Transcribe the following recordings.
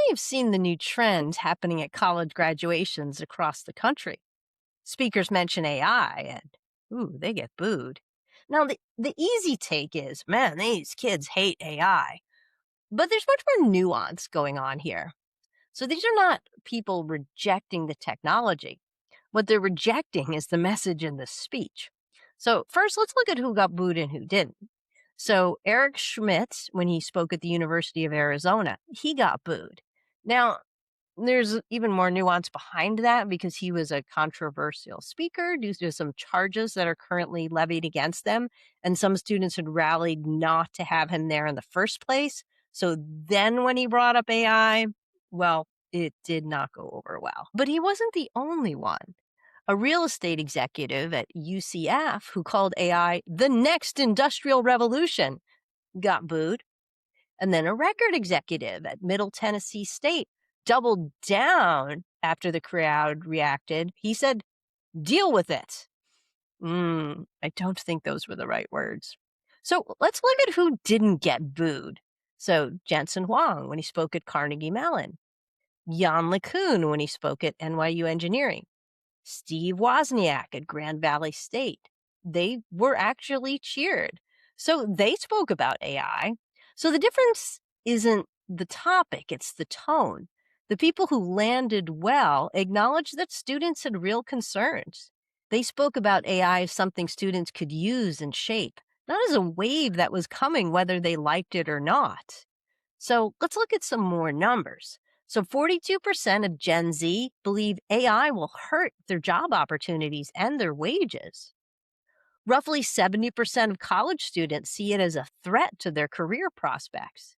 have seen the new trend happening at college graduations across the country. Speakers mention AI and, ooh, they get booed. Now, the easy take is, man, these kids hate AI. But there's much more nuance going on here. So these are not people rejecting the technology. What they're rejecting is the message in the speech. So, first, let's look at who got booed and who didn't. So, Eric Schmidt, when he spoke at the University of Arizona, he got booed. Now, there's even more nuance behind that because he was a controversial speaker due to some charges that are currently levied against them. And some students had rallied not to have him there in the first place. So then when he brought up AI, well, it did not go over well. But he wasn't the only one. A real estate executive at UCF who called AI the next industrial revolution got booed. And then a record executive at Middle Tennessee State doubled down after the crowd reacted. He said, deal with it. I don't think those were the right words. So let's look at who didn't get booed. So Jensen Huang when he spoke at Carnegie Mellon, Jan LeCun when he spoke at NYU Engineering, Steve Wozniak at Grand Valley State. They were actually cheered. So they spoke about AI. So the difference isn't the topic, it's the tone. The people who landed well acknowledged that students had real concerns. They spoke about AI as something students could use and shape, not as a wave that was coming whether they liked it or not. So let's look at some more numbers. So 42% of Gen Z believe AI will hurt their job opportunities and their wages. Roughly 70% of college students see it as a threat to their career prospects.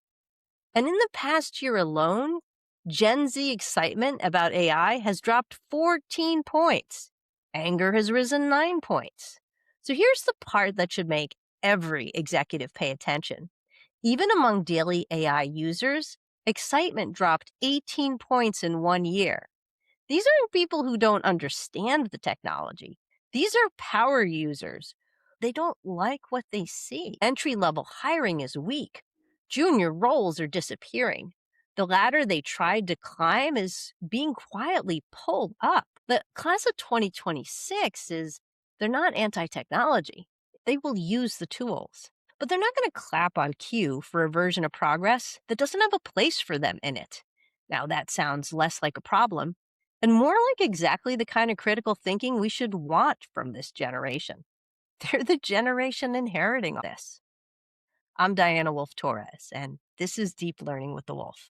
And in the past year alone, Gen Z excitement about AI has dropped 14 points. Anger has risen 9 points. So here's the part that should make every executive pay attention. Even among daily AI users, excitement dropped 18 points in 1 year. These aren't people who don't understand the technology. These are power users. They don't like what they see. Entry level hiring is weak. Junior roles are disappearing. The ladder they tried to climb is being quietly pulled up. The class of 2026 they're not anti technology. They will use the tools. But they're not going to clap on cue for a version of progress that doesn't have a place for them in it. Now, that sounds less like a problem and more like exactly the kind of critical thinking we should want from this generation. They're the generation inheriting this. I'm Diana Wolf Torres, and this is Deep Learning with the Wolf.